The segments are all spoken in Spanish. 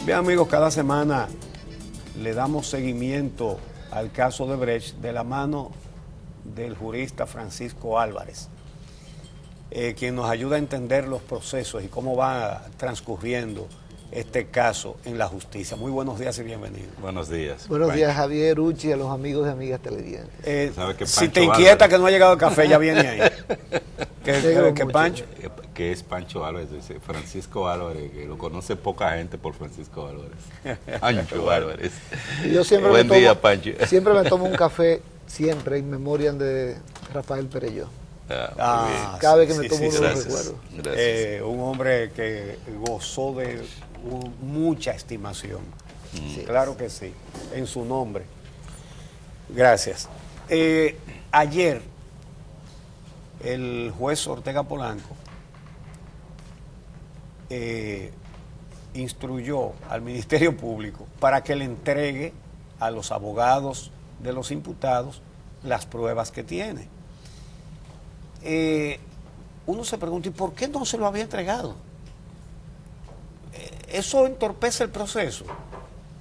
Bien, amigos, cada semana le damos seguimiento al caso de Brecht de la mano del jurista Francisco Álvarez, quien nos ayuda a entender los procesos y cómo va transcurriendo este caso en la justicia. Muy buenos días y bienvenido. Buenos días. Buenos días, Javier, Uchi, a los amigos y amigas televidentes. Si te inquieta que no ha llegado el café, ya viene ahí. que Pancho. Que es Pancho Álvarez, dice Francisco Álvarez, que lo conoce poca gente por Francisco Álvarez. Pancho Álvarez. Yo siempre Buen día, Pancho. Siempre me tomo un café, siempre, en memoria de Rafael Perelló. Cada vez que me tomo uno lo recuerdo. Un hombre que gozó de mucha estimación. Sí. Claro que sí, en su nombre. Gracias. Ayer, el juez Ortega Polanco instruyó al Ministerio Público para que le entregue a los abogados de los imputados las pruebas que tiene. Uno se pregunta, ¿y por qué no se lo había entregado? Eso entorpece el proceso.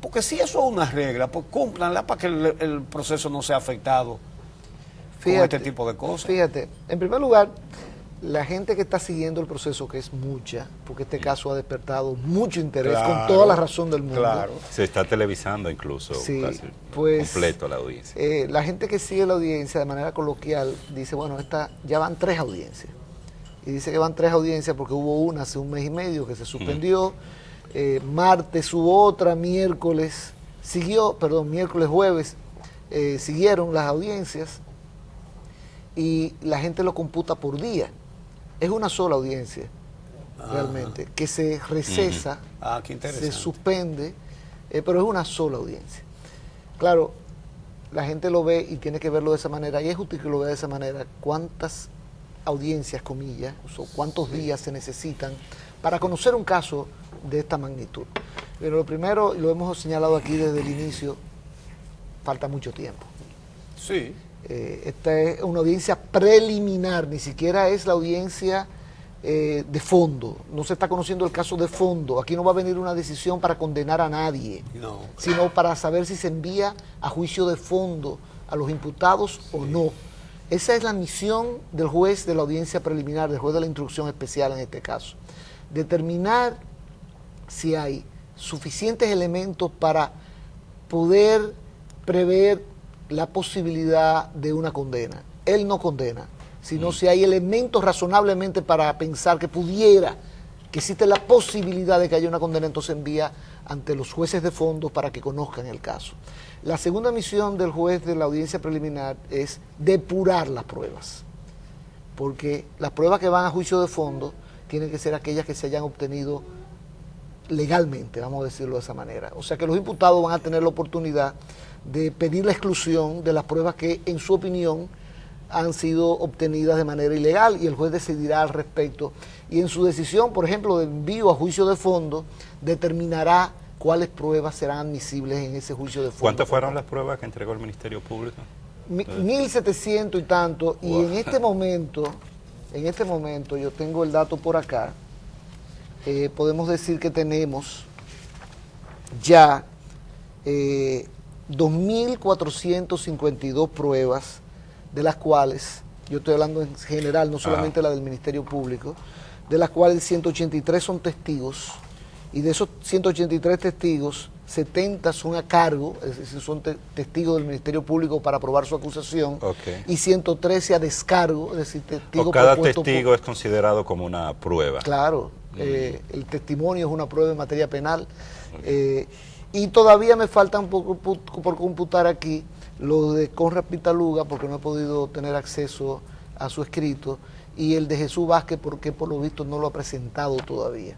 Porque si eso es una regla, pues cúmplanla para que el proceso no sea afectado con este tipo de cosas. Fíjate, en primer lugar, la gente que está siguiendo el proceso, que es mucha, porque este caso ha despertado mucho interés, con toda la razón del mundo. Claro. Se está televisando incluso, sí, casi pues, completo la audiencia. La gente que sigue la audiencia de manera coloquial dice, bueno, ya van 3 audiencias. Y dice que van 3 audiencias porque hubo una hace un mes y medio que se suspendió, martes hubo otra, miércoles, jueves, siguieron las audiencias y la gente lo computa por día. Es una sola audiencia, realmente, que se recesa, se suspende, pero es una sola audiencia. Claro, la gente lo ve y tiene que verlo de esa manera, y es útil que lo vea de esa manera. ¿Cuántas audiencias, comillas, o cuántos días se necesitan para conocer un caso de esta magnitud? Pero lo primero, y lo hemos señalado aquí desde el inicio, falta mucho tiempo. Sí. Esta es una audiencia preliminar, ni siquiera es la audiencia de fondo. No se está conociendo el caso de fondo. Aquí no va a venir una decisión para condenar a nadie, sino para saber si se envía a juicio de fondo a los imputados o no. Esa es la misión del juez de la audiencia preliminar, del juez de la instrucción especial en este caso. Determinar si hay suficientes elementos para poder prever la posibilidad de una condena. Él no condena, sino si hay elementos razonablemente para pensar que existe la posibilidad de que haya una condena, entonces envía ante los jueces de fondo para que conozcan el caso. La segunda misión del juez de la audiencia preliminar es depurar las pruebas, porque las pruebas que van a juicio de fondo tienen que ser aquellas que se hayan obtenido legalmente, vamos a decirlo de esa manera. O sea que los imputados van a tener la oportunidad de pedir la exclusión de las pruebas que, en su opinión, han sido obtenidas de manera ilegal, y el juez decidirá al respecto. Y en su decisión, por ejemplo, de envío a juicio de fondo, determinará cuáles pruebas serán admisibles en ese juicio de fondo. ¿Cuántas fueron las pruebas que entregó el Ministerio Público? 1.700 y tanto, wow. Y en este momento, yo tengo el dato por acá, podemos decir que tenemos ya 2.452 pruebas, de las cuales, yo estoy hablando en general, no solamente la del Ministerio Público, de las cuales 183 son testigos, y de esos 183 testigos, 70 son a cargo, es decir, son testigos del Ministerio Público para probar su acusación, y 113 a descargo, es decir, testigos. Cada testigo es considerado como una prueba. Claro, el testimonio es una prueba en materia penal, y todavía me falta un poco por computar aquí lo de Conrad Pitaluga, porque no he podido tener acceso a su escrito, y el de Jesús Vázquez, porque por lo visto no lo ha presentado todavía.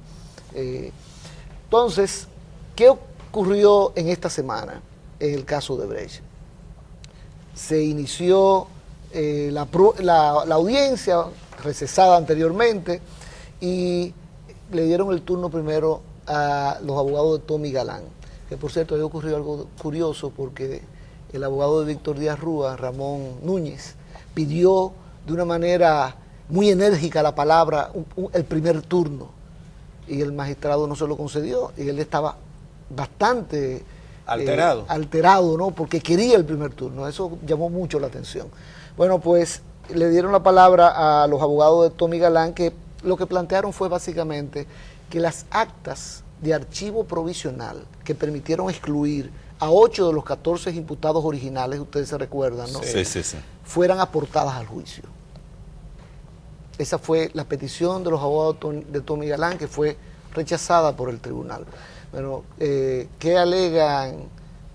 Entonces, ¿qué ocurrió en esta semana en el caso de Brecht? Se inició la audiencia recesada anteriormente, y le dieron el turno primero a los abogados de Tommy Galán, que por cierto había ocurrido algo curioso, porque el abogado de Víctor Díaz Rúa, Ramón Núñez, pidió de una manera muy enérgica la palabra el primer turno, y el magistrado no se lo concedió, y él estaba bastante alterado, ¿no? Porque quería el primer turno. Eso llamó mucho la atención. Bueno, pues le dieron la palabra a los abogados de Tommy Galán, que lo que plantearon fue básicamente que las actas de archivo provisional que permitieron excluir a 8 de los 14 imputados originales, ustedes se recuerdan, ¿no? Sí. Fueran aportadas al juicio. Esa fue la petición de los abogados de Tommy Galán, que fue rechazada por el tribunal. Bueno, ¿qué alegan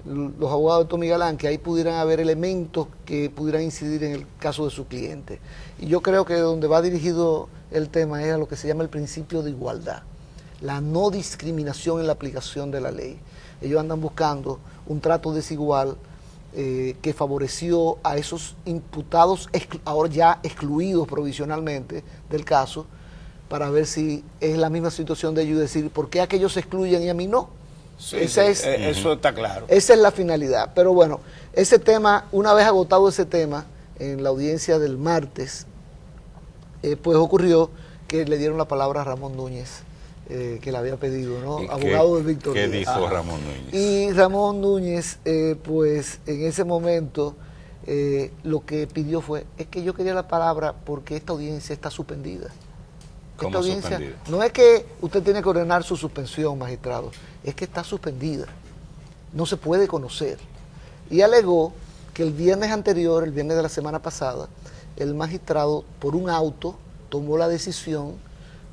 los abogados de Tommy Galán? Que ahí pudieran haber elementos que pudieran incidir en el caso de su cliente. Y yo creo que donde va dirigido el tema es a lo que se llama el principio de igualdad, la no discriminación en la aplicación de la ley. Ellos andan buscando un trato desigual que favoreció a esos imputados ahora ya excluidos provisionalmente del caso, para ver si es la misma situación de ellos y decir, ¿por qué aquellos se excluyen y a mí no? Sí, eso está claro. Esa es la finalidad. Pero bueno, ese tema, una vez agotado ese tema, en la audiencia del martes, pues ocurrió que le dieron la palabra a Ramón Núñez, que le había pedido, ¿no? Abogado de Víctor Díaz. ¿Qué dijo Ramón Núñez? Y Ramón Núñez, pues en ese momento, lo que pidió fue, es que yo quería la palabra porque esta audiencia está suspendida. Esta audiencia, no es que usted tiene que ordenar su suspensión, magistrado, es que está suspendida, no se puede conocer. Y alegó que el viernes anterior, el viernes de la semana pasada, el magistrado, por un auto, tomó la decisión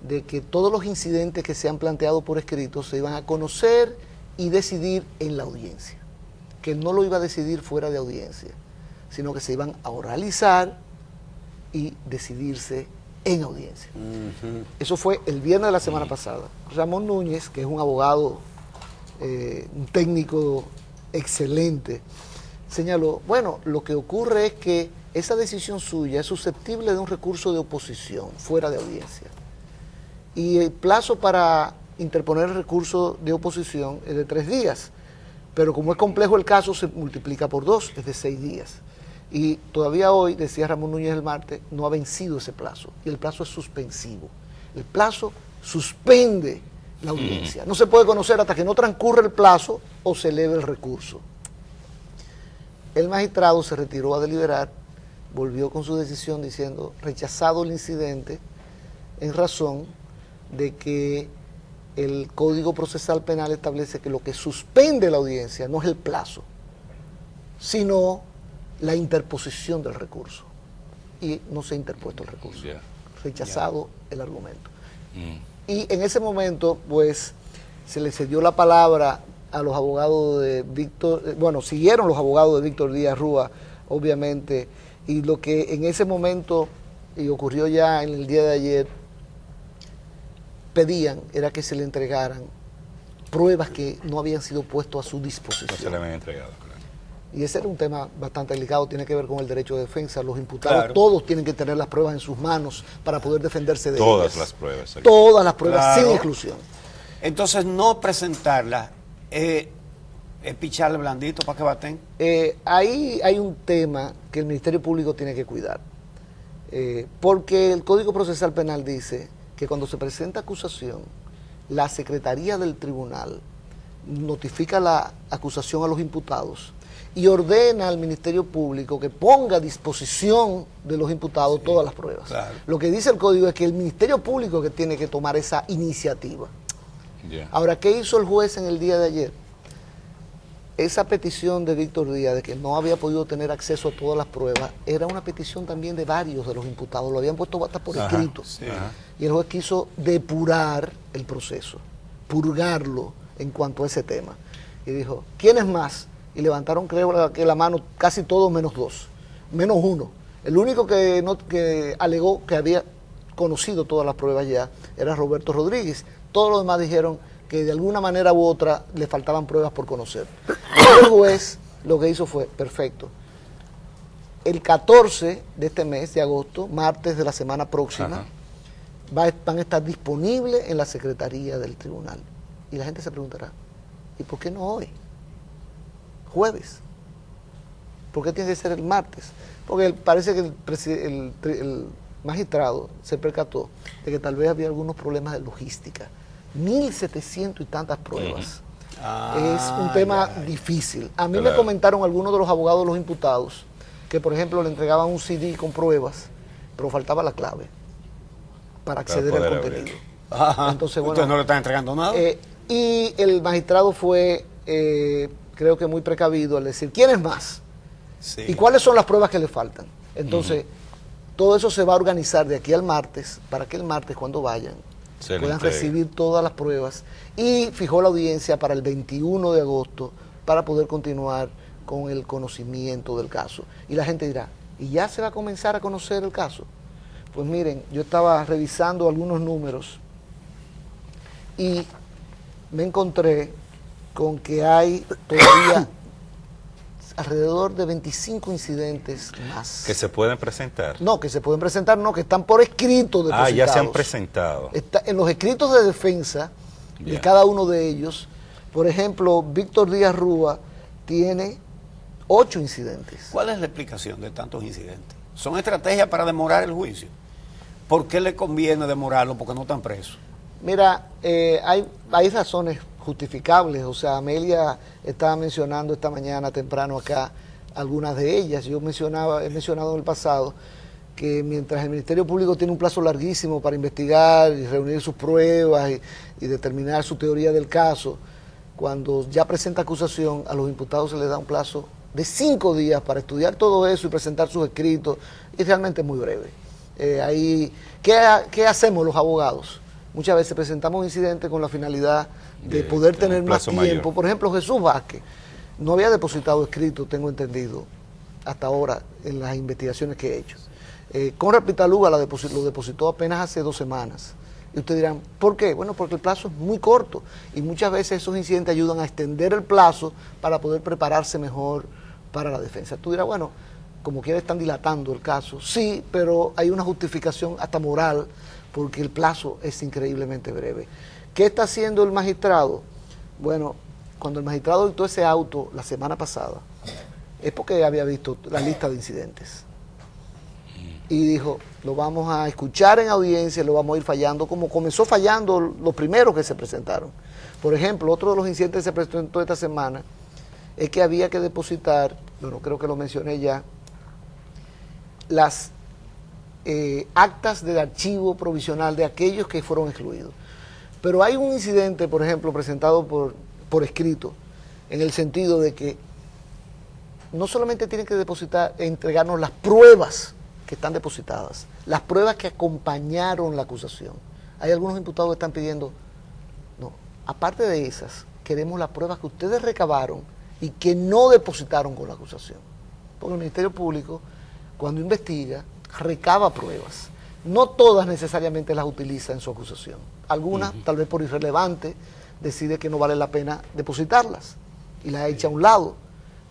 de que todos los incidentes que se han planteado por escrito se iban a conocer y decidir en la audiencia, que no lo iba a decidir fuera de audiencia, sino que se iban a oralizar y decidirse en audiencia. Eso fue el viernes de la semana pasada. Ramón Núñez, que es un abogado, un técnico excelente, señaló, bueno, lo que ocurre es que esa decisión suya es susceptible de un recurso de oposición fuera de audiencia. Y el plazo para interponer el recurso de oposición es de 3 días, pero como es complejo el caso, se multiplica por 2, es de 6 días. Y todavía hoy, decía Ramón Núñez el martes, no ha vencido ese plazo, y el plazo es suspensivo. El plazo suspende la audiencia. No se puede conocer hasta que no transcurra el plazo o se eleve el recurso. El magistrado se retiró a deliberar, volvió con su decisión diciendo, rechazado el incidente, en razón de que el Código Procesal Penal establece que lo que suspende la audiencia no es el plazo, sino la interposición del recurso. Y no se ha interpuesto el recurso. Rechazado el argumento. Y en ese momento, pues, se le cedió la palabra a los abogados de Víctor, bueno, siguieron los abogados de Víctor Díaz Rúa, obviamente, y lo que en ese momento, y ocurrió ya en el día de ayer, pedían era que se le entregaran pruebas que no habían sido puestas a su disposición. No se le habían entregado, claro. Y ese era un tema bastante delicado, tiene que ver con el derecho de defensa. Los imputados, todos tienen que tener las pruebas en sus manos para poder defenderse de ellas. Todas las pruebas. Todas las pruebas, sin exclusión. Entonces, no presentarlas es picharle blandito para que baten. Ahí hay un tema que el Ministerio Público tiene que cuidar. Porque el Código Procesal Penal dice que cuando se presenta acusación, la Secretaría del Tribunal notifica la acusación a los imputados y ordena al Ministerio Público que ponga a disposición de los imputados todas las pruebas. Claro. Lo que dice el Código es que el Ministerio Público es que tiene que tomar esa iniciativa. Ahora, ¿qué hizo el juez en el día de ayer? Esa petición de Víctor Díaz de que no había podido tener acceso a todas las pruebas era una petición también de varios de los imputados, lo habían puesto hasta por escrito. Y el juez quiso depurar el proceso, purgarlo en cuanto a ese tema. Y dijo, ¿quiénes más? Y levantaron, creo que la mano casi todos menos 2, menos 1. El único que alegó que había conocido todas las pruebas ya era Roberto Rodríguez. Todos los demás dijeron que de alguna manera u otra le faltaban pruebas por conocer. El juez lo que hizo fue, perfecto, el 14 de este mes de agosto, martes de la semana próxima, van a estar disponibles en la Secretaría del Tribunal. Y la gente se preguntará, ¿y por qué no hoy? Jueves. ¿Por qué tiene que ser el martes? Porque parece que el magistrado se percató de que tal vez había algunos problemas de logística. 1.700 y tantas pruebas. Es un tema difícil. A mí Claro. me comentaron algunos de los abogados de los imputados que, por ejemplo, le entregaban un CD con pruebas, pero faltaba la clave para acceder al poder contenido. Ajá. Entonces, bueno, ¿Ustedes no le están entregando nada? Y el magistrado fue, creo que muy precavido al decir, ¿quién es más? Sí. ¿Y cuáles son las pruebas que le faltan? Entonces, todo eso se va a organizar de aquí al martes, para que el martes, cuando vayan, Se le puedan entregue. recibir todas las pruebas. Y fijó la audiencia para el 21 de agosto para poder continuar con el conocimiento del caso. Y la gente dirá, ¿y ya se va a comenzar a conocer el caso? Pues miren, yo estaba revisando algunos números y me encontré con que hay todavía alrededor de 25 incidentes más. Que se pueden presentar. No, que se pueden presentar, no, que están por escrito depositados. Ya se han presentado. Está en los escritos de defensa de Ya. cada uno de ellos. Por ejemplo, Víctor Díaz Rúa tiene 8 incidentes. ¿Cuál es la explicación de tantos incidentes? ¿Son estrategias para demorar el juicio? ¿Por qué le conviene demorarlo? Porque no están presos. Mira, hay razones justificables. O sea, Amelia estaba mencionando esta mañana temprano acá algunas de ellas. He mencionado en el pasado que mientras el Ministerio Público tiene un plazo larguísimo para investigar y reunir sus pruebas y determinar su teoría del caso, cuando ya presenta acusación, a los imputados se les da un plazo de 5 días para estudiar todo eso y presentar sus escritos, y realmente es muy breve. ¿Qué hacemos los abogados? Muchas veces presentamos incidentes con la finalidad de poder tener más plazo tiempo. mayor. Por ejemplo, Jesús Vázquez no había depositado escrito, tengo entendido, hasta ahora en las investigaciones que he hecho. Conrad Pitaluga lo depositó apenas hace 2 semanas. Y ustedes dirán, ¿por qué? Bueno, porque el plazo es muy corto y muchas veces esos incidentes ayudan a extender el plazo para poder prepararse mejor para la defensa. Tú dirás, bueno, como quiera están dilatando el caso. Sí, pero hay una justificación hasta moral porque el plazo es increíblemente breve. ¿Qué está haciendo el magistrado? Bueno, cuando el magistrado dictó ese auto la semana pasada, es porque había visto la lista de incidentes. Y dijo, lo vamos a escuchar en audiencia, lo vamos a ir fallando, como comenzó fallando los primeros que se presentaron. Por ejemplo, otro de los incidentes que se presentó esta semana es que había que depositar, bueno, creo que lo mencioné ya, las actas del archivo provisional de aquellos que fueron excluidos. Pero hay un incidente, por ejemplo, presentado por escrito, en el sentido de que no solamente tienen que depositar, entregarnos las pruebas que están depositadas, las pruebas que acompañaron la acusación. Hay algunos imputados que están pidiendo, no, aparte de esas, queremos las pruebas que ustedes recabaron y que no depositaron con la acusación. Porque el Ministerio Público, cuando investiga, recaba pruebas. No todas necesariamente las utiliza en su acusación. Algunas, tal vez por irrelevante, decide que no vale la pena depositarlas y las echa a un lado.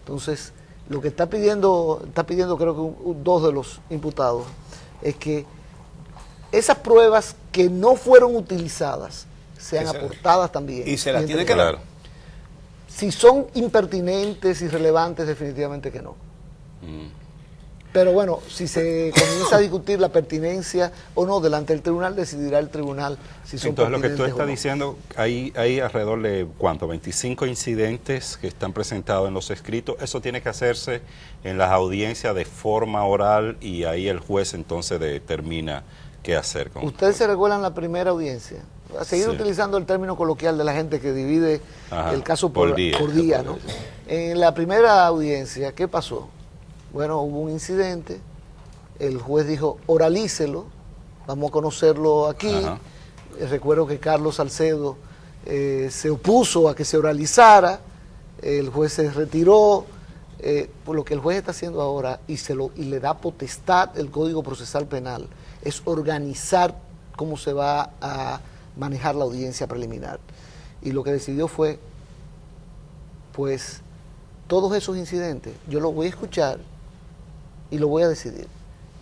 Entonces, lo que está pidiendo creo que 2 de los imputados, es que esas pruebas que no fueron utilizadas sean aportadas también. Y se las tiene que dar. Si son impertinentes, irrelevantes, definitivamente que no. Pero bueno, si se comienza a discutir la pertinencia o no delante del tribunal, decidirá el tribunal si son Entonces, lo que tú pertinentes estás o no. diciendo, hay alrededor de, ¿cuánto? 25 incidentes que están presentados en los escritos. Eso tiene que hacerse en las audiencias de forma oral y ahí el juez entonces determina qué hacer con Ustedes se recuerdan la primera audiencia. A seguir Sí. utilizando el término coloquial de la gente que divide Ajá, el caso por por día, día, ¿no? En la primera audiencia, ¿qué pasó? Bueno, hubo un incidente, el juez dijo, oralícelo, vamos a conocerlo aquí. Ajá. Recuerdo que Carlos Salcedo se opuso a que se oralizara, el juez se retiró, por lo que el juez está haciendo ahora y le da potestad el Código Procesal Penal, es organizar cómo se va a manejar la audiencia preliminar. Y lo que decidió fue, pues, todos esos incidentes, yo los voy a escuchar y lo voy a decidir.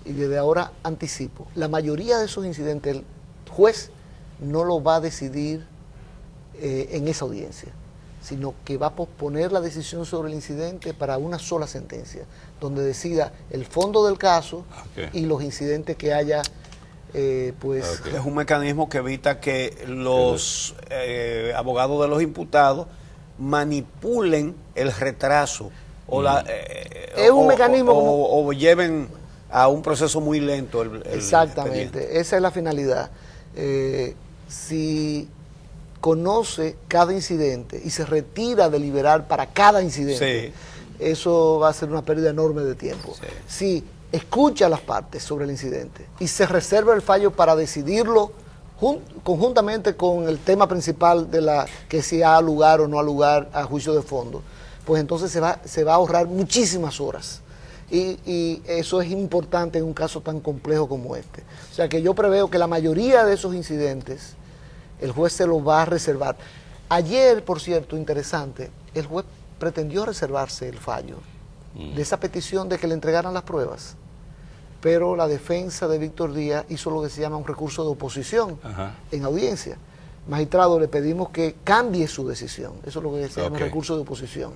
Y desde ahora anticipo, la mayoría de esos incidentes el juez no lo va a decidir en esa audiencia, sino que va a posponer la decisión sobre el incidente para una sola sentencia, donde decida el fondo del caso y los incidentes que haya, pues... Es un mecanismo que evita que los abogados de los imputados manipulen el retraso o es un mecanismo o lleven a un proceso muy lento el exactamente, expediente. esa es la finalidad. Si conoce cada incidente y se retira de liberar para cada incidente, eso va a ser una pérdida enorme de tiempo. Si escucha las partes sobre el incidente y se reserva el fallo para decidirlo conjuntamente con el tema principal de que si ha lugar o no ha lugar a juicio de fondo, pues entonces se va a ahorrar muchísimas horas. Y eso es importante en un caso tan complejo como este. O sea que yo preveo que la mayoría de esos incidentes el juez se los va a reservar. Ayer, por cierto, interesante, el juez pretendió reservarse el fallo de esa petición de que le entregaran las pruebas, pero la defensa de Víctor Díaz hizo lo que se llama un recurso de oposición en audiencia. Magistrado, le pedimos que cambie su decisión. Eso es lo que se llama recurso de oposición.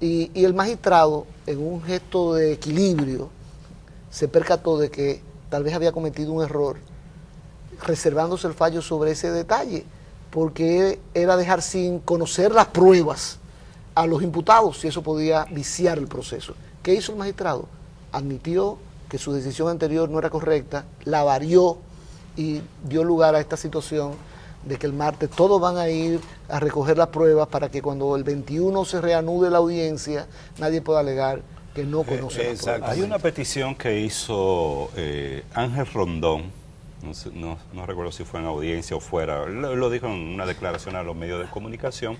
Y el magistrado, en un gesto de equilibrio, se percató de que tal vez había cometido un error reservándose el fallo sobre ese detalle, porque era dejar sin conocer las pruebas a los imputados, si eso podía viciar el proceso. ¿Qué hizo el magistrado? Admitió que su decisión anterior no era correcta, la varió y dio lugar a esta situación de que el martes todos van a ir a recoger las pruebas para que cuando el 21 se reanude la audiencia, nadie pueda alegar que no conoce las pruebas. Hay una petición que hizo Ángel Rondón, no recuerdo si fue en audiencia o fuera, lo dijo en una declaración a los medios de comunicación,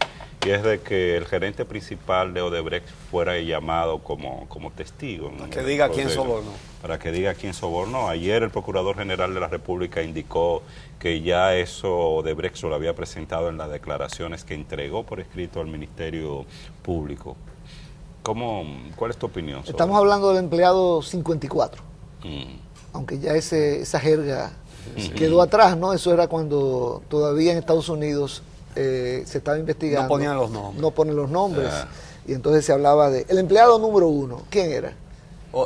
y es de que el gerente principal de Odebrecht fuera llamado como testigo. Para que diga quién sobornó. Para que diga quién sobornó. Ayer el Procurador General de la República indicó que ya eso Odebrecht se lo había presentado en las declaraciones que entregó por escrito al Ministerio Público. ¿Cuál es tu opinión? Estamos hablando del empleado 54, aunque ya esa jerga quedó atrás, ¿no? Eso era cuando todavía en Estados Unidos se estaba investigando. No ponían los nombres. No ponen los nombres. Y entonces se hablaba de... El empleado número 1, ¿quién era?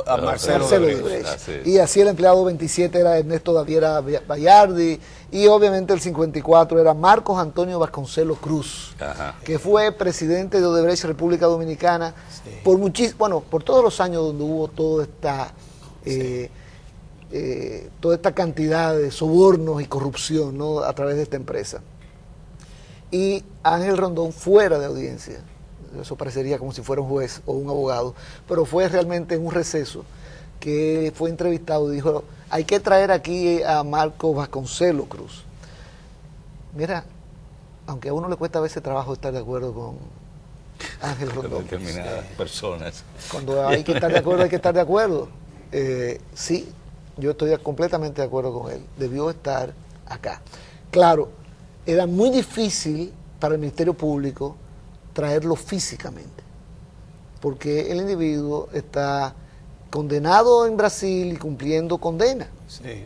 Marcelo Odebrecht. Y así el empleado 27 era Ernesto Daviera Bayardi, y obviamente el 54 era Marcos Antonio Vasconcelos Cruz, que fue presidente de Odebrecht República Dominicana por todos los años donde hubo toda esta cantidad de sobornos y corrupción, ¿no?, a través de esta empresa. Y Ángel Rondón fuera de audiencia, eso parecería como si fuera un juez o un abogado, pero fue realmente en un receso que fue entrevistado y dijo, hay que traer aquí a Marcos Vasconcelos Cruz. Mira, aunque a uno le cuesta a veces trabajo estar de acuerdo con Ángel Rondón. Determinadas personas. Cuando hay que estar de acuerdo, hay que estar de acuerdo. Sí, yo estoy completamente de acuerdo con él. Debió estar acá. Claro, era muy difícil para el Ministerio Público traerlo físicamente, porque el individuo está condenado en Brasil y cumpliendo condena. Sí.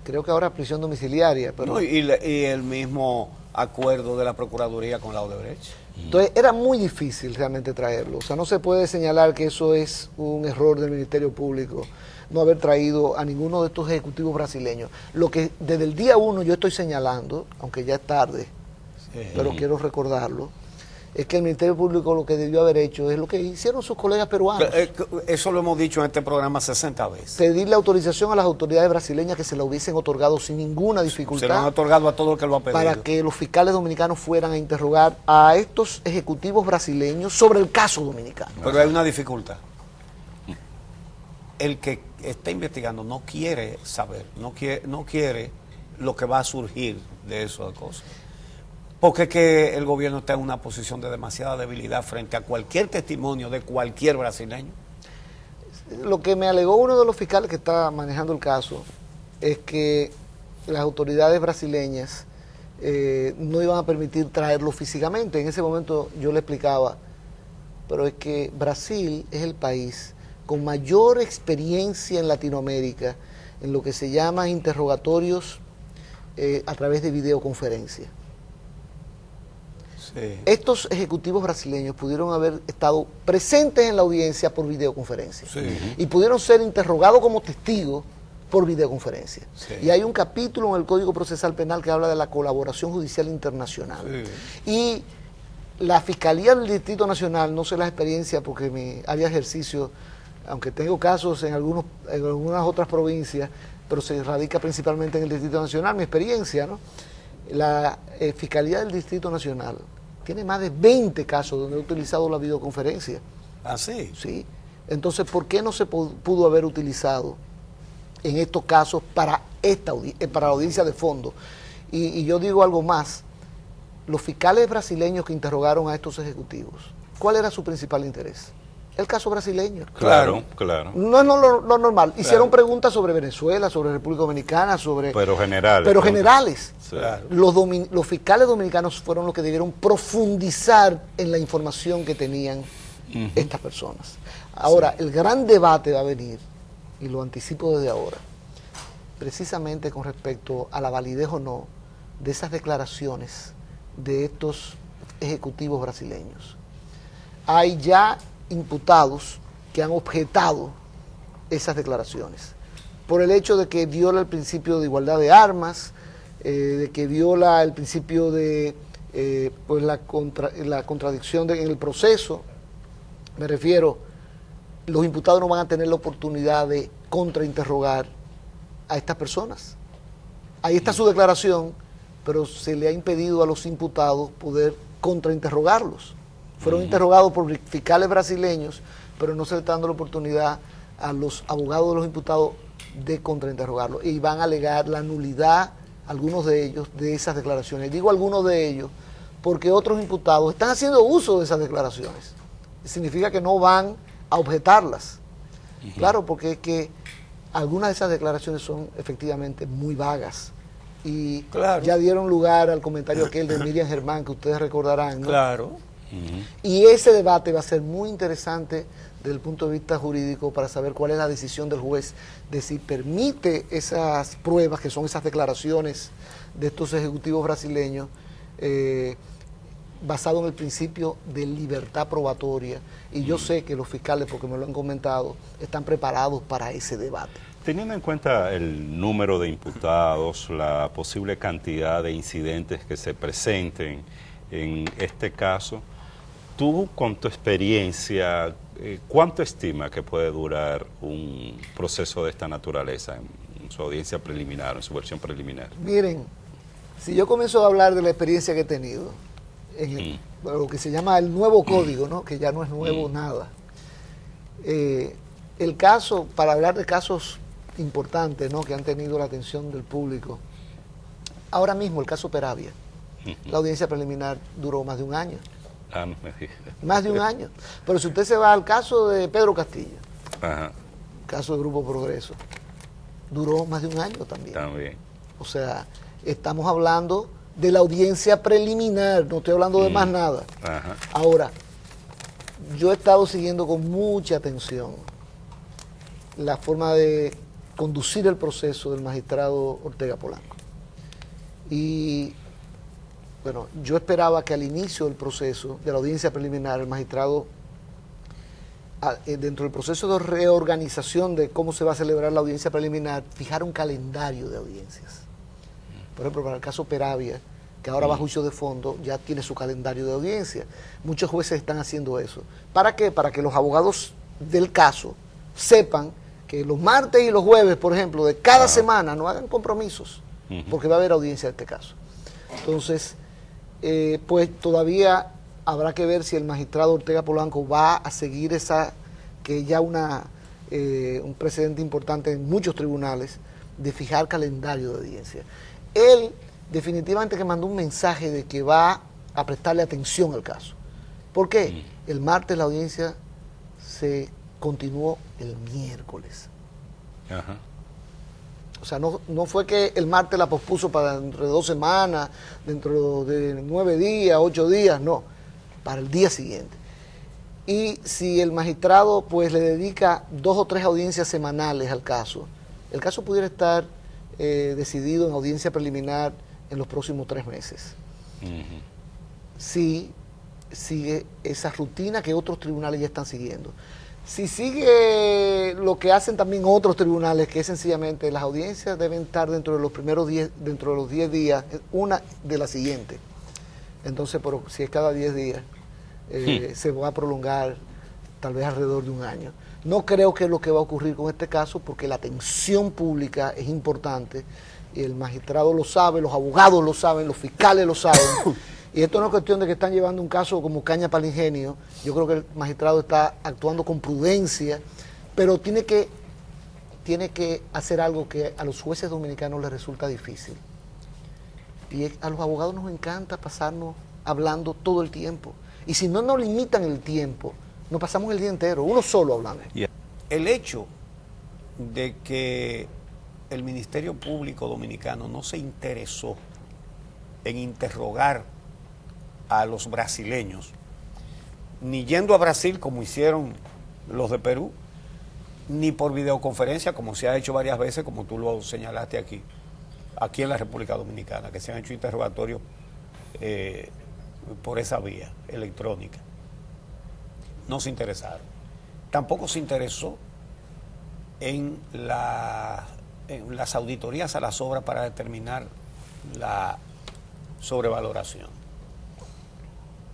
Creo que ahora prisión domiciliaria. Pero no, y el mismo acuerdo de la Procuraduría con la Odebrecht. Entonces era muy difícil realmente traerlo. O sea, no se puede señalar que eso es un error del Ministerio Público, no haber traído a ninguno de estos ejecutivos brasileños. Lo que desde el día 1 yo estoy señalando, aunque ya es tarde, pero quiero recordarlo, es que el Ministerio Público lo que debió haber hecho es lo que hicieron sus colegas peruanos. Eso lo hemos dicho en este programa 60 veces. Pedirle autorización a las autoridades brasileñas que se la hubiesen otorgado sin ninguna dificultad. Se lo han otorgado a todo el que lo ha pedido. Para que los fiscales dominicanos fueran a interrogar a estos ejecutivos brasileños sobre el caso dominicano. Pero hay una dificultad. El que está investigando no quiere saber, no quiere lo que va a surgir de esas cosas. Porque es que el gobierno está en una posición de demasiada debilidad frente a cualquier testimonio de cualquier brasileño. Lo que me alegó uno de los fiscales que está manejando el caso es que las autoridades brasileñas no iban a permitir traerlo físicamente. En ese momento yo le explicaba, pero es que Brasil es el país con mayor experiencia en Latinoamérica en lo que se llama interrogatorios a través de videoconferencia. Sí. Estos ejecutivos brasileños pudieron haber estado presentes en la audiencia por videoconferencia, sí, y pudieron ser interrogados como testigos por videoconferencia. Sí. Y hay un capítulo en el Código Procesal Penal que habla de la colaboración judicial internacional. Sí. Y la Fiscalía del Distrito Nacional, no sé la experiencia porque mi área de ejercicio, aunque tengo casos en algunas otras provincias, pero se radica principalmente en el Distrito Nacional, mi experiencia, ¿no? La Fiscalía del Distrito Nacional tiene más de 20 casos donde he utilizado la videoconferencia. ¿Ah, sí? Sí. Entonces, ¿por qué no se pudo haber utilizado en estos casos para la audiencia de fondo? Y yo digo algo más. Los fiscales brasileños que interrogaron a estos ejecutivos, ¿cuál era su principal interés? El caso brasileño. Claro, claro. No es lo normal. Hicieron preguntas sobre Venezuela, sobre República Dominicana, sobre... Pero generales. Pero generales. Sí. Claro. Los fiscales dominicanos fueron los que debieron profundizar en la información que tenían estas personas. Ahora, el gran debate va a venir, y lo anticipo desde ahora, precisamente con respecto a la validez o no de esas declaraciones de estos ejecutivos brasileños. Hay ya imputados que han objetado esas declaraciones por el hecho de que viola el principio de igualdad de armas, de que viola el principio de pues la contradicción en el proceso. Me refiero, los imputados no van a tener la oportunidad de contrainterrogar a estas personas. Ahí está su declaración, pero se le ha impedido a los imputados poder contrainterrogarlos. Fueron interrogados por fiscales brasileños, pero no se le está dando la oportunidad a los abogados de los imputados de contrainterrogarlos. Y van a alegar la nulidad, algunos de ellos, de esas declaraciones. Digo algunos de ellos porque otros imputados están haciendo uso de esas declaraciones. Significa que no van a objetarlas. Claro, porque es que algunas de esas declaraciones son efectivamente muy vagas. Y ya dieron lugar al comentario aquel de Miriam Germán, que ustedes recordarán, ¿no? Claro. Y ese debate va a ser muy interesante desde el punto de vista jurídico para saber cuál es la decisión del juez de si permite esas pruebas, que son esas declaraciones de estos ejecutivos brasileños, basado en el principio de libertad probatoria. Y yo sé que los fiscales, porque me lo han comentado, están preparados para ese debate. Teniendo en cuenta el número de imputados, la posible cantidad de incidentes que se presenten en este caso, tú con tu experiencia, ¿cuánto estima que puede durar un proceso de esta naturaleza en su audiencia preliminar, en su versión preliminar? Miren, si yo comienzo a hablar de la experiencia que he tenido, en lo que se llama el nuevo código, ¿no? Que ya no es nuevo nada. El caso, para hablar de casos importantes, ¿no? Que han tenido la atención del público, ahora mismo el caso Peravia, la audiencia preliminar duró más de un año. No me digas. Más de un año. Pero si usted se va al caso de Pedro Castillo, Ajá. caso de Grupo Progreso, duró más de un año también. También. O sea, estamos hablando de la audiencia preliminar, no estoy hablando de más nada. Ajá. Ahora, yo he estado siguiendo con mucha atención la forma de conducir el proceso del magistrado Ortega Polanco. Y bueno, yo esperaba que al inicio del proceso, de la audiencia preliminar, el magistrado, dentro del proceso de reorganización de cómo se va a celebrar la audiencia preliminar, fijara un calendario de audiencias. Por ejemplo, para el caso Peravia, que ahora va a juicio de fondo, ya tiene su calendario de audiencia. Muchos jueces están haciendo eso. ¿Para qué? Para que los abogados del caso sepan que los martes y los jueves, por ejemplo, de cada semana no hagan compromisos, porque va a haber audiencia de este caso. Entonces, pues todavía habrá que ver si el magistrado Ortega Polanco va a seguir esa, que ya un precedente importante en muchos tribunales, de fijar calendario de audiencia. Él definitivamente que mandó un mensaje de que va a prestarle atención al caso. ¿Por qué? El martes la audiencia se continuó el miércoles. Ajá. O sea, no fue que el martes la pospuso para dentro de 2 semanas, dentro de 9 días, 8 días, no, para el día siguiente. Y si el magistrado pues le dedica 2 o 3 audiencias semanales al caso, el caso pudiera estar decidido en audiencia preliminar en los próximos 3 meses. Si sigue esa rutina que otros tribunales ya están siguiendo. Si sigue lo que hacen también otros tribunales, que es sencillamente las audiencias deben estar dentro de los primeros 10, dentro de los 10 días, una de la siguiente. entonces, pero si es cada 10 días, se va a prolongar tal vez alrededor de un año. No creo que es lo que va a ocurrir con este caso, porque la atención pública es importante, y el magistrado lo sabe, los abogados lo saben, los fiscales lo saben, y esto no es cuestión de que están llevando un caso como caña para el ingenio. Yo creo que el magistrado está actuando con prudencia, pero tiene que hacer algo que a los jueces dominicanos les resulta difícil. Y a los abogados nos encanta pasarnos hablando todo el tiempo. Y si no nos limitan el tiempo, nos pasamos el día entero, uno solo hablando. El hecho de que el Ministerio Público Dominicano no se interesó en interrogar a los brasileños, ni yendo a Brasil como hicieron los de Perú, ni por videoconferencia como se ha hecho varias veces, como tú lo señalaste aquí en la República Dominicana, que se han hecho interrogatorios por esa vía electrónica. No se interesaron. Tampoco se interesó en las auditorías a las obras para determinar la sobrevaloración.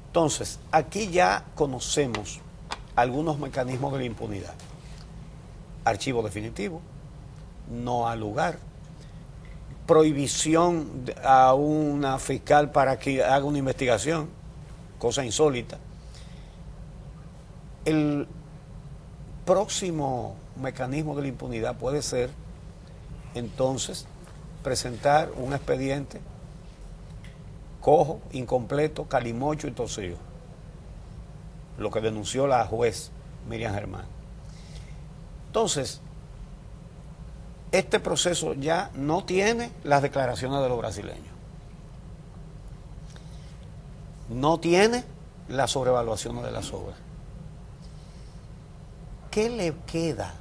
Entonces, aquí ya conocemos algunos mecanismos de la impunidad. Archivo definitivo, no al lugar, prohibición a una fiscal para que haga una investigación, cosa insólita. El próximo mecanismo de la impunidad puede ser, entonces, presentar un expediente cojo, incompleto, calimocho y torcido, lo que denunció la juez Miriam Germán. Entonces, este proceso ya no tiene las declaraciones de los brasileños, no tiene las sobrevaluaciones de las obras. ¿Qué le queda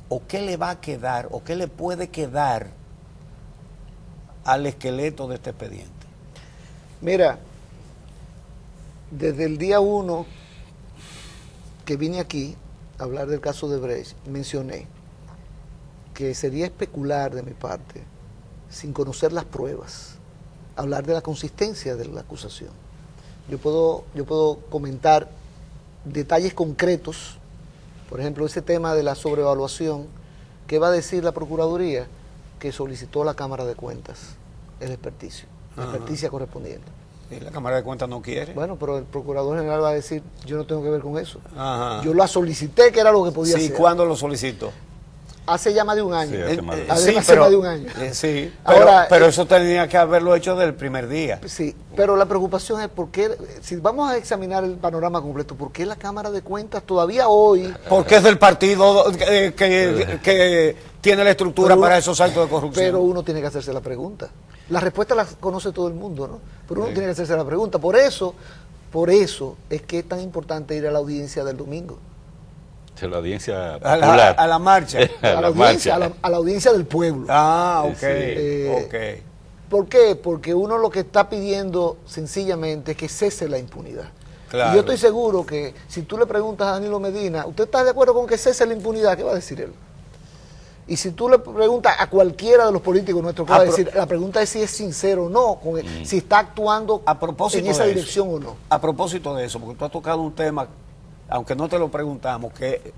o qué le va a quedar o qué le puede quedar al esqueleto de este expediente? Mira, desde el día 1 que vine aquí a hablar del caso de Brecht, mencioné que sería especular de mi parte, sin conocer las pruebas, hablar de la consistencia de la acusación. Yo puedo comentar detalles concretos, por ejemplo, ese tema de la sobrevaluación. ¿Qué va a decir la Procuraduría? Que solicitó a la Cámara de Cuentas el experticio, la experticia correspondiente. ¿Y la Cámara de Cuentas no quiere? Bueno, pero el Procurador General va a decir, yo no tengo que ver con eso. Ajá. Yo la solicité, que era lo que podía hacer. Sí, ¿cuándo lo solicitó? Hace ya más de un año. Sí, hace más de- Hace más de un año. Sí, Ahora, pero eso tenía que haberlo hecho desde el primer día. Sí, pero la preocupación es por qué, si vamos a examinar el panorama completo, ¿por qué la Cámara de Cuentas todavía hoy? Porque es del partido que tiene la estructura para esos actos de corrupción. Pero uno tiene que hacerse la pregunta. La respuesta la conoce todo el mundo, ¿no? Pero uno tiene que hacerse la pregunta. Por eso es que es tan importante ir a la audiencia del domingo. De la audiencia a popular. la marcha. A la marcha. A la audiencia del pueblo. Ah, ok. Sí. Ok. ¿Por qué? Porque uno lo que está pidiendo sencillamente es que cese la impunidad. Claro. Y yo estoy seguro que si tú le preguntas a Danilo Medina, ¿usted está de acuerdo con que cese la impunidad? ¿Qué va a decir él? Y si tú le preguntas a cualquiera de los políticos nuestros, ¿qué va a decir? La pregunta es si es sincero o no, si está actuando en esa dirección o no. A propósito de eso, porque tú has tocado un tema, aunque no te lo preguntamos, que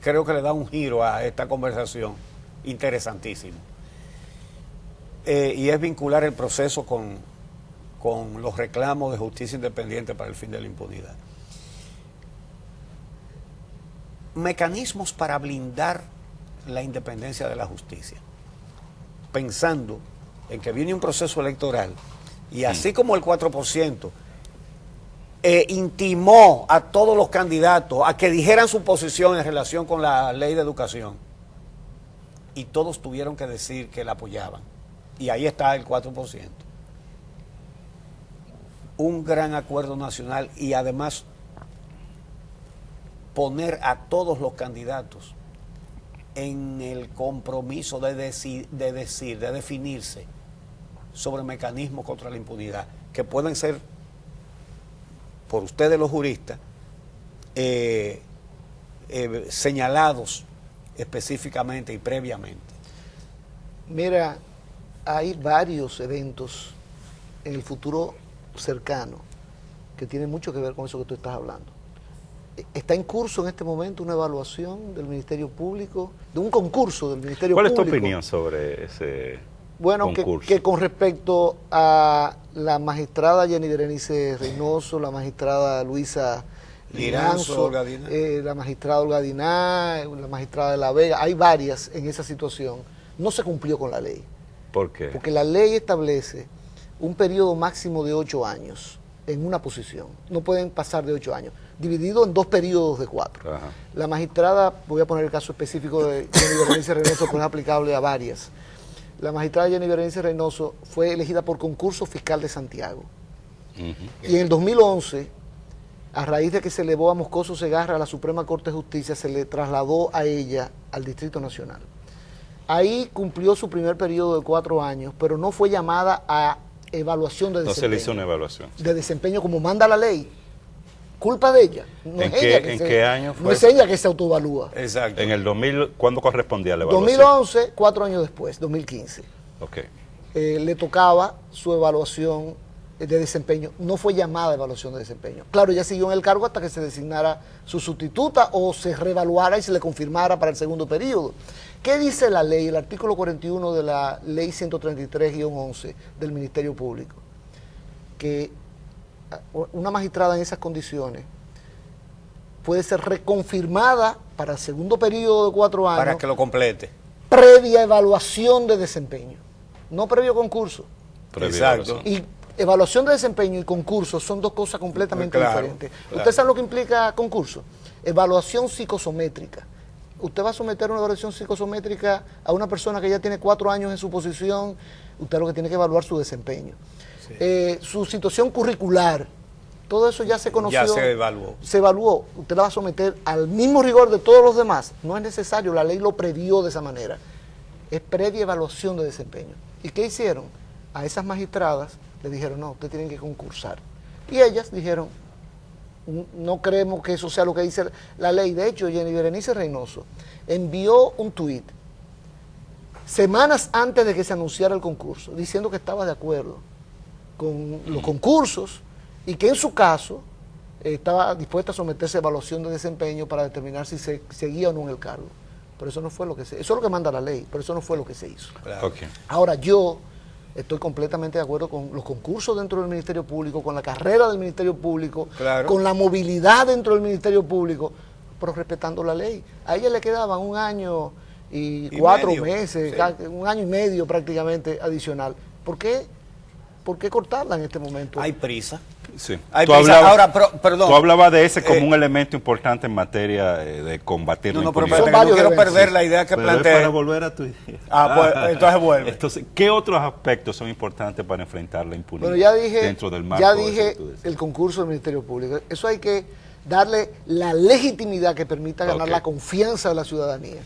creo que le da un giro a esta conversación interesantísimo. Y es vincular el proceso con los reclamos de justicia independiente para el fin de la impunidad. Mecanismos para blindar la independencia de la justicia, pensando en que viene un proceso electoral y así como el 4% intimó a todos los candidatos a que dijeran su posición en relación con la ley de educación y todos tuvieron que decir que la apoyaban, y ahí está el 4%. Un gran acuerdo nacional y además poner a todos los candidatos en el compromiso de definirse sobre mecanismos contra la impunidad, que pueden ser, por ustedes los juristas, señalados específicamente y previamente. Mira, hay varios eventos en el futuro cercano que tiene mucho que ver con eso que tú estás hablando. Está en curso en este momento una evaluación del Ministerio Público, de un concurso del Ministerio Público. ¿Cuál es tu opinión sobre ese concurso? Que con respecto a la magistrada Jenny Berenice Reynoso, la magistrada Luisa Liranzo, la magistrada Olga Diná, la magistrada de La Vega, hay varias en esa situación, no se cumplió con la ley. ¿Por qué? Porque la ley establece un periodo máximo de 8 años en una posición, no pueden pasar de 8 años, dividido en 2 periodos de 4. Ajá. La magistrada, voy a poner el caso específico de Jenny Berenice Reynoso, que es aplicable a varias. La magistrada Jenny Berenice Reynoso fue elegida por concurso fiscal de Santiago. Y en el 2011, a raíz de que se elevó a Moscoso Segarra a la Suprema Corte de Justicia, se le trasladó a ella al Distrito Nacional. Ahí cumplió su primer periodo de 4 años, pero no fue llamada a evaluación de desempeño. No se le hizo una evaluación. De desempeño como manda la ley. Culpa de ella. No ¿En es ella qué año fue? No es ella que se autoevalúa. Exacto. En el 2000, ¿cuándo correspondía la evaluación? 2011, 4 años después, 2015. Ok. Le tocaba su evaluación de desempeño. No fue llamada evaluación de desempeño. Claro, ella siguió en el cargo hasta que se designara su sustituta o se reevaluara y se le confirmara para el segundo periodo. ¿Qué dice la ley, el artículo 41 de la ley 133-11 del Ministerio Público? Que una magistrada en esas condiciones puede ser reconfirmada para el segundo periodo de 4 años. Para que lo complete. Previa evaluación de desempeño, no previo concurso. Exacto. Y evaluación de desempeño y concurso son 2 cosas completamente diferentes. Claro. ¿Usted sabe lo que implica concurso? Evaluación psicosométrica. Usted va a someter una evaluación psicosométrica a una persona que ya tiene 4 años en su posición, usted lo que tiene que evaluar su desempeño. Sí. Su situación curricular, todo eso ya se conoció. Ya se evaluó. Se evaluó. Usted la va a someter al mismo rigor de todos los demás. No es necesario, la ley lo previó de esa manera. Es previa evaluación de desempeño. ¿Y qué hicieron? A esas magistradas le dijeron, no, ustedes tienen que concursar. Y ellas dijeron, no creemos que eso sea lo que dice la ley. De hecho, Jenny Berenice Reynoso envió un tuit semanas antes de que se anunciara el concurso, diciendo que estaba de acuerdo con los concursos y que en su caso estaba dispuesta a someterse a evaluación de desempeño para determinar si se seguía o no en el cargo. Pero eso no fue lo que se hizo. Eso es lo que manda la ley, pero eso no fue lo que se hizo. Claro. Okay. Ahora, yo estoy completamente de acuerdo con los concursos dentro del Ministerio Público, con la carrera del Ministerio Público, claro, con la movilidad dentro del Ministerio Público, pero respetando la ley. A ella le quedaban 1 año y 4 meses, sí, 1 año y medio prácticamente adicional. ¿Por qué cortarla en este momento? Hay prisa. Sí. Hay prisa. Ahora, perdón. Tú hablabas de ese como un elemento importante en materia de combatir la impunidad. Pero no quiero perder la idea que planteé. Para volver a tu idea. Pues entonces vuelve. Entonces, ¿qué otros aspectos son importantes para enfrentar la impunidad? Bueno, ya dije, dentro del marco ya dije el concurso del Ministerio Público. Eso hay que darle la legitimidad que permita ganar la confianza de la ciudadanía.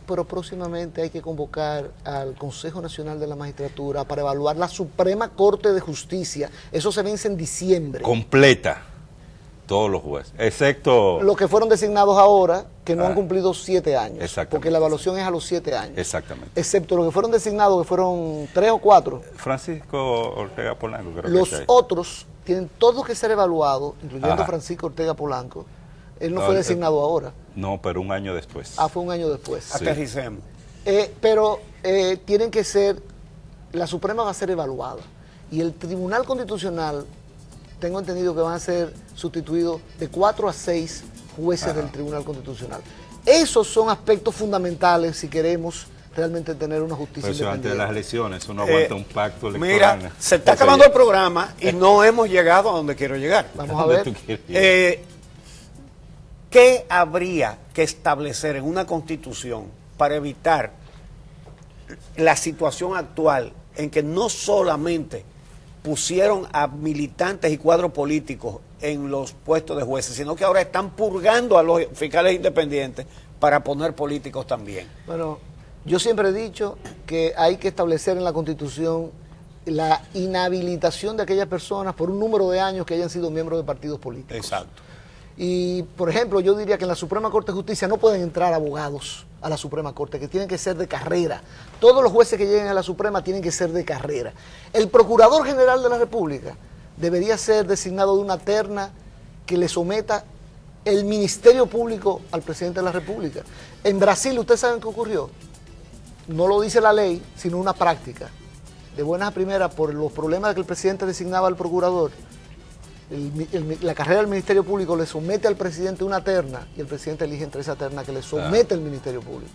Pero próximamente hay que convocar al Consejo Nacional de la Magistratura para evaluar la Suprema Corte de Justicia. Eso se vence en diciembre. Completa. Todos los jueces, excepto los que fueron designados ahora, que no han cumplido 7 años. Exactamente. Porque la evaluación es a los 7 años. Exactamente. Excepto los que fueron designados, que fueron 3 o 4. Francisco Ortega Polanco, creo los que otros tienen todos que ser evaluados, incluyendo Ajá. Francisco Ortega Polanco. Él no fue designado ahora. No, pero 1 año después. Fue 1 año después. Sí. Aterricemos. Pero tienen que ser, la Suprema va a ser evaluada. Y el Tribunal Constitucional, tengo entendido que van a ser sustituidos de 4 a 6 jueces del Tribunal Constitucional. Esos son aspectos fundamentales si queremos realmente tener una justicia independiente. Antes de las elecciones, uno aguanta un pacto electoral. Mira, se está acabando el programa y no hemos llegado a donde quiero llegar. Vamos a ver. ¿Qué habría que establecer en una constitución para evitar la situación actual en que no solamente pusieron a militantes y cuadros políticos en los puestos de jueces, sino que ahora están purgando a los fiscales independientes para poner políticos también? Bueno, yo siempre he dicho que hay que establecer en la Constitución la inhabilitación de aquellas personas por un número de años que hayan sido miembros de partidos políticos. Exacto. Y, por ejemplo, yo diría que en la Suprema Corte de Justicia no pueden entrar abogados a la Suprema Corte, que tienen que ser de carrera. Todos los jueces que lleguen a la Suprema tienen que ser de carrera. El Procurador General de la República debería ser designado de una terna que le someta el Ministerio Público al Presidente de la República. En Brasil, ¿ustedes saben qué ocurrió? No lo dice la ley, sino una práctica. De buenas a primeras, por los problemas de que el presidente designaba al procurador, la carrera del Ministerio Público le somete al presidente una terna y el presidente elige entre esa terna que le somete el Ministerio Público.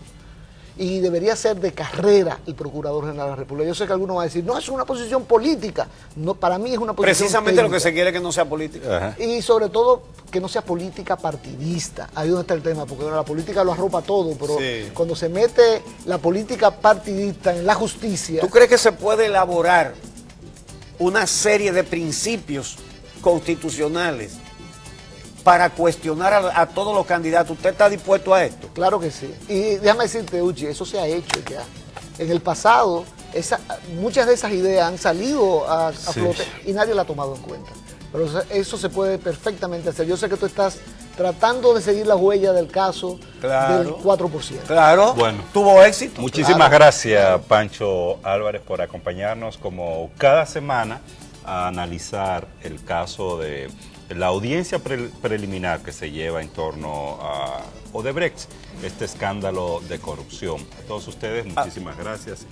Y debería ser de carrera el Procurador General de la República. Yo sé que algunos van a decir, no, es una posición política. No, para mí es una posición precisamente técnica. Lo que se quiere es que no sea política. Ajá. Y sobre todo que no sea política partidista. Ahí donde está el tema, porque la política lo arropa todo, pero sí, cuando se mete la política partidista en la justicia... ¿Tú crees que se puede elaborar una serie de principios constitucionales para cuestionar a todos los candidatos? ¿Usted está dispuesto a esto? Claro que sí. Y déjame decirte, Uchi, eso se ha hecho ya. En el pasado, muchas de esas ideas han salido a flote y nadie la ha tomado en cuenta. Pero eso se puede perfectamente hacer. Yo sé que tú estás tratando de seguir la huella del caso del 4%. Claro, bueno, tuvo éxito. Muchísimas gracias, Pancho Álvarez, por acompañarnos como cada semana a analizar el caso de la audiencia preliminar que se lleva en torno a Odebrecht, este escándalo de corrupción. A todos ustedes, muchísimas gracias.